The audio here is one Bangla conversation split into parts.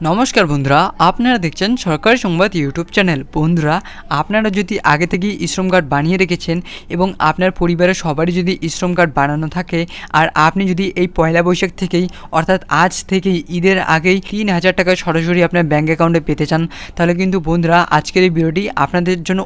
নমস্কার বন্ধুরা, আপনারা দেখছেন সরকারি সংবাদ ইউটিউব চ্যানেল। বন্ধুরা, আপনারা যদি আগে থেকেই শ্রম কার্ড বানিয়ে রেখেছেন এবং আপনার পরিবারের সবারই যদি শ্রম কার্ড বানানো থাকে আর আপনি যদি এই পয়লা বৈশাখ থেকেই অর্থাৎ আজ থেকেই ঈদের আগেই ৩,০০০ টাকা সরাসরি আপনার ব্যাঙ্ক অ্যাকাউন্টে পেতে চান, তাহলে কিন্তু বন্ধুরা আজকের এই ভিডিওটি আপনাদের জন্য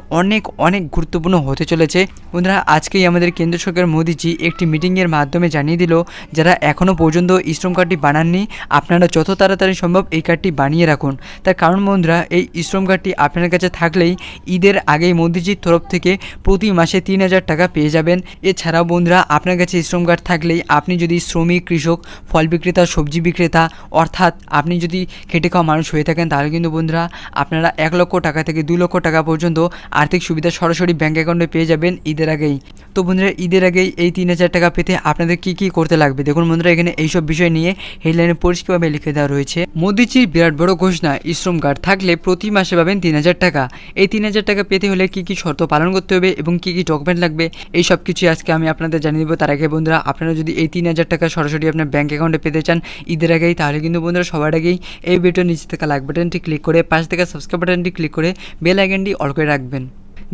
অনেক গুরুত্বপূর্ণ হতে চলেছে। বন্ধুরা, আজকেই আমাদের কেন্দ্র সরকার মোদিজি একটি মিটিংয়ের মাধ্যমে জানিয়ে দিল, যারা এখনও পর্যন্ত শ্রম কার্ডটি বানাননি আপনারা যত তাড়াতাড়ি সম্ভব এই কার্ডটি বানিয়ে রাখুন। তার কারণ বন্ধুরা, এই শ্রম কার্ডটি আপনার কাছে থাকলেই ঈদের আগেই মোদিজির তরফ থেকে প্রতি মাসে ৩,০০০ টাকা পেয়ে যাবেন। এছাড়াও বন্ধুরা, আপনার কাছে শ্রম কার্ড থাকলেই আপনি যদি শ্রমিক, কৃষক, ফল বিক্রেতা, সবজি বিক্রেতা অর্থাৎ আপনি যদি খেটে খাওয়া মানুষ হয়ে থাকেন, তাহলে কিন্তু বন্ধুরা আপনারা ১ লক্ষ টাকা থেকে ২ লক্ষ টাকা পর্যন্ত আর্থিক সুবিধা সরাসরি ব্যাঙ্ক অ্যাকাউন্টে পেয়ে যাবেন ঈদের আগেই। তো বন্ধুরা, ঈদের আগেই এই ৩,০০০ টাকা পেতে আপনাদের কি করতে লাগবে দেখুন বন্ধুরা, এখানে এইসব বিষয় নিয়ে হেডলাইনে পরিষ্কারভাবে লিখে দেওয়া রয়েছে। মোদিজির বিরাট বড় ঘোষণা, শ্রম কার্ড থাকলে প্রতি মাসে পাবেন ৩,০০০ টাকা। এই ৩,০০০ টাকা পেতে হলে কি শর্ত পালন করতে হবে এবং কি ডকুমেন্ট লাগবে, এই সব কিছুই আজকে আমি আপনাদের জানিয়ে দেবো। তার আগে বন্ধুরা, আপনারা যদি এই ৩,০০০ টাকা সরাসরি আপনার ব্যাঙ্ক অ্যাকাউন্টে পেতে চান ঈদের আগেই, তাহলে কিন্তু বন্ধুরা সবার আগেই এই ভিডিওর নিচে থাকা লাইক বাটনটি ক্লিক করে পাশে থাকা সাবস্ক্রাইব বাটনটি ক্লিক করে বেল আইকনটি অল করে রাখবেন।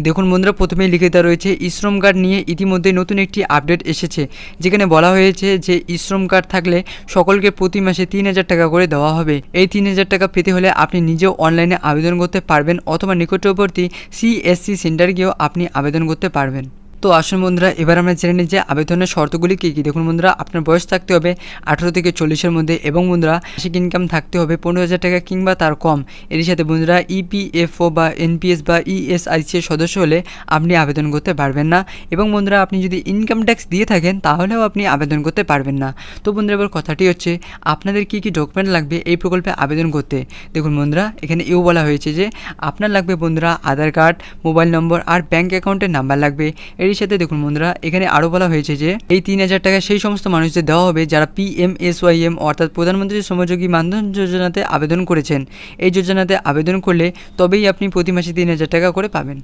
দেখুন বন্ধুরা, প্রথমেই লিখে দেওয়া রয়েছে শ্রম কার্ড নিয়ে ইতিমধ্যে নতুন একটি আপডেট এসেছে, যেখানে বলা হয়েছে যে শ্রম কার্ড থাকলে সকলকে প্রতি মাসে ৩,০০০ টাকা করে দেওয়া হবে। এই ৩,০০০ টাকা পেতে হলে আপনি নিজেও অনলাইনে আবেদন করতে পারবেন অথবা নিকটবর্তী CSC সেন্টারে গিয়েও আপনি আবেদন করতে পারবেন। তো আসুন বন্ধুরা, এবার আমরা জেনে নিই যে আবেদনের শর্তগুলি কী কী। দেখুন বন্ধুরা, আপনার বয়স থাকতে হবে 18 থেকে 40-এর মধ্যে এবং বন্ধুরা মাসিক ইনকাম থাকতে হবে 15,000 টাকা কিংবা তার কম। এর সাথে বন্ধুরা EPFO বা NPS বা ESIC এর সদস্য হলে আপনি আবেদন করতে পারবেন না এবং বন্ধুরা আপনি যদি ইনকাম ট্যাক্স দিয়ে থাকেন তাহলেও আপনি আবেদন করতে পারবেন না। তো বন্ধুরা, এবার কথাটি হচ্ছে আপনাদের কি ডকুমেন্ট লাগবে এই প্রকল্পে আবেদন করতে। দেখুন বন্ধুরা, এখানে এও বলা হয়েছে যে আপনার লাগবে বন্ধুরা আধার কার্ড, মোবাইল নম্বর আর ব্যাঙ্ক অ্যাকাউন্টের নাম্বার লাগবে। এর সাথে দেখুন বন্ধুরা, এখানে আরও বলা হয়েছে যে এই ৩,০০০ টাকা সেই সমস্ত মানুষদের দেওয়া হবে যারা PMSYM অর্থাৎ প্রধানমন্ত্রী শ্রমযোগী মানধন যোজনাতে আবেদন করেছেন। এই যোজনাতে আবেদন করলে তবেই আপনি প্রতি মাসে ৩,০০০ টাকা করে পাবেন।